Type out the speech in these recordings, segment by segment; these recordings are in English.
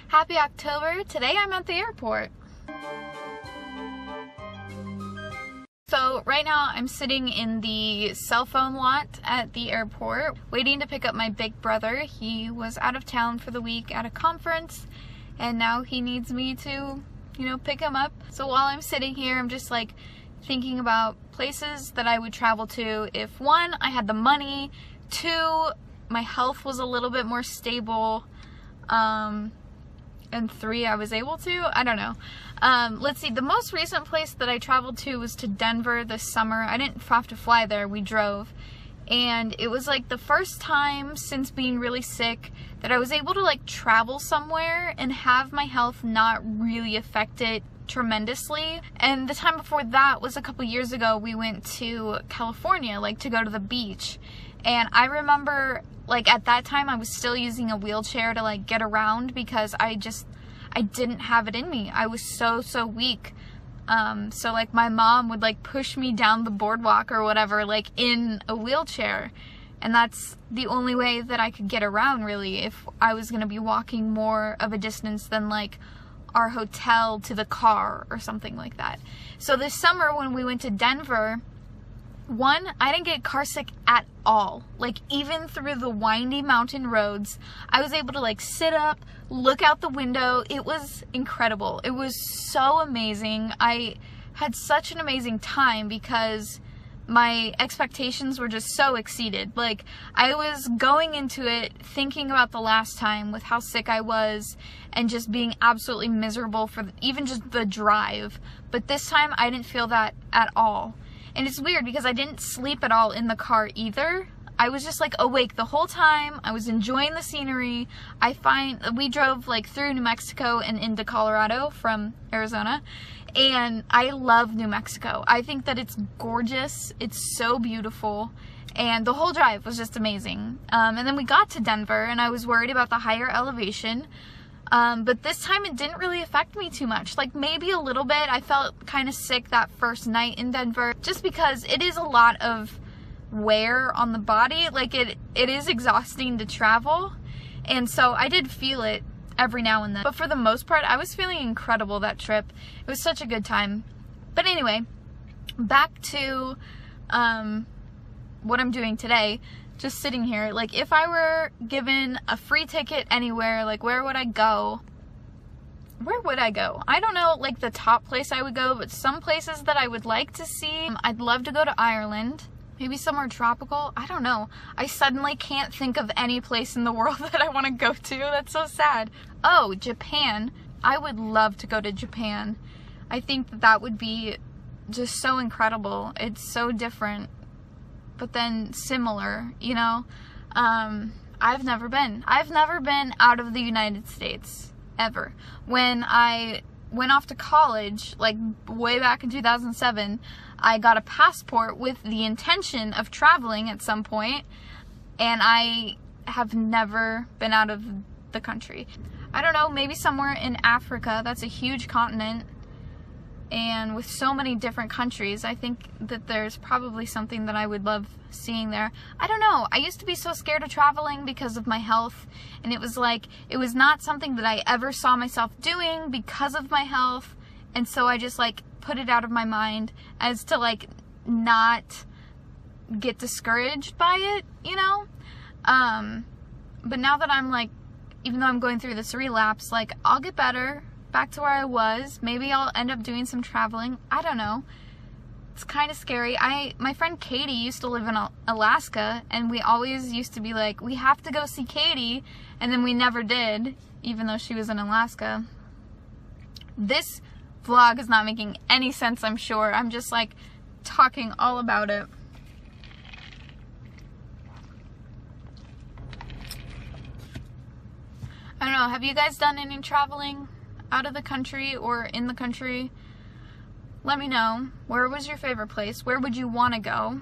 Happy October! Today I'm at the airport. So right now I'm sitting in the cell phone lot at the airport waiting to pick up my big brother. He was out of town for the week at a conference and now he needs me to, pick him up. So while I'm sitting here, I'm just like thinking about places that I would travel to if one, I had the money, two, my health was a little bit more stable, and three, I was able to. I don't know. Let's see, the most recent place that I traveled to was to Denver this summer. I didn't have to fly there, we drove. And it was like the first time since being really sick that I was able to like travel somewhere and have my health not really affect it tremendously. And the time before that was a couple years ago. We went to California, like to go to the beach. And I remember like at that time I was still using a wheelchair to like get around because I didn't have it in me. I was so weak. So like my mom would like push me down the boardwalk or whatever like in a wheelchair, and that's the only way that I could get around really if I was gonna be walking more of a distance than like our hotel to the car or something like that. So this summer when we went to Denver, one, I didn't get car sick at all. Like even through the windy mountain roads, I was able to like sit up, look out the window. It was incredible. It was so amazing. I had such an amazing time because my expectations were just so exceeded. Like I was going into it thinking about the last time with how sick I was and just being absolutely miserable for even just the drive. But this time I didn't feel that at all. And it's weird because I didn't sleep at all in the car either. I was just like awake the whole time. I was enjoying the scenery. We drove like through New Mexico and into Colorado from Arizona. And I love New Mexico. I think that it's gorgeous. It's so beautiful. And the whole drive was just amazing. And then we got to Denver and I was worried about the higher elevation. But this time it didn't really affect me too much. Like maybe a little bit. I felt kind of sick that first night in Denver just because it is a lot of wear on the body. Like it is exhausting to travel. And so I did feel it every now and then. But for the most part, I was feeling incredible that trip. It was such a good time. But anyway, back to what I'm doing today. Just sitting here, like if I were given a free ticket anywhere, like where would I go? Where would I go? I don't know like the top place I would go, but some places that I would like to see. I'd love to go to Ireland, maybe somewhere tropical. I don't know. I suddenly can't think of any place in the world that I want to go to. That's so sad. Oh, Japan. I would love to go to Japan. I think that would be just so incredible. It's so different, but then similar, I've never been out of the United States ever. When I went off to college, like way back in 2007, I got a passport with the intention of traveling at some point, and I have never been out of the country. I don't know, maybe somewhere in Africa. That's a huge continent. And with so many different countries, I think that there's probably something that I would love seeing there. I don't know. I used to be so scared of traveling because of my health. And it was like, it was not something that I ever saw myself doing because of my health. And so I just like put it out of my mind as to like not get discouraged by it, But now that I'm like, even though I'm going through this relapse, like I'll get better. Back to where I was. Maybe I'll end up doing some traveling. I don't know. It's kind of scary. My friend Katie used to live in Alaska, and we always used to be like, we have to go see Katie, and then we never did, even though she was in Alaska. This vlog is not making any sense, I'm sure. I'm just like talking all about it. I don't know. Have you guys done any traveling out of the country or in the country? Let me know. Where was your favorite place? Where would you want to go?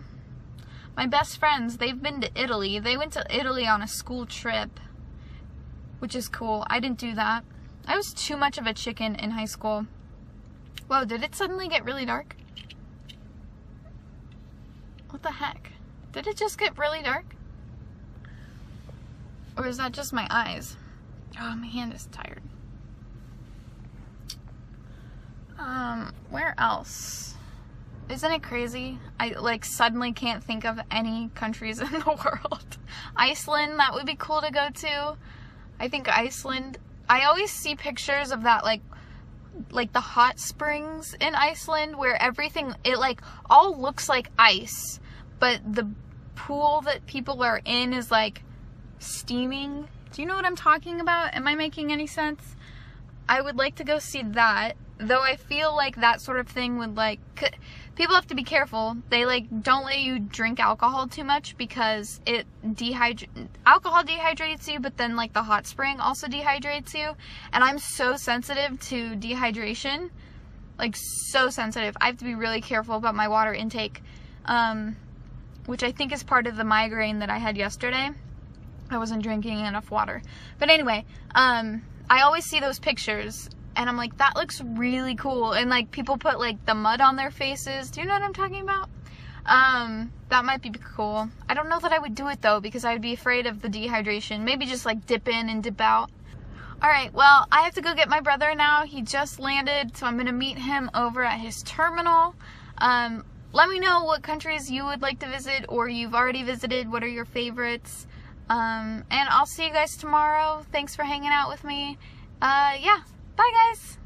My best friends, they've been to Italy. They went to Italy on a school trip, which is cool. I didn't do that. I was too much of a chicken in high school. Whoa, did it suddenly get really dark? What the heck? Did it just get really dark? Or is that just my eyes? Oh, my hand is tired. Where else? Isn't it crazy? I like suddenly can't think of any countries in the world. Iceland, that would be cool to go to. I think Iceland, I always see pictures of that like the hot springs in Iceland where everything, it like all looks like ice, but the pool that people are in is like steaming. Do you know what I'm talking about? Am I making any sense? I would like to go see that, though I feel like that sort of thing would like, people have to be careful. They like don't let you drink alcohol too much because it alcohol dehydrates you, but then like the hot spring also dehydrates you. And I'm so sensitive to dehydration, like so sensitive. I have to be really careful about my water intake, which I think is part of the migraine that I had yesterday. I wasn't drinking enough water. But anyway, I always see those pictures and I'm like, that looks really cool. And like people put like the mud on their faces. Do you know what I'm talking about? That might be cool. I don't know that I would do it though because I would be afraid of the dehydration. Maybe just like dip in and dip out. Alright, well, I have to go get my brother now. He just landed, so I'm going to meet him over at his terminal. Let me know what countries you would like to visit or you've already visited. What are your favorites? And I'll see you guys tomorrow. Thanks for hanging out with me. Yeah, bye guys!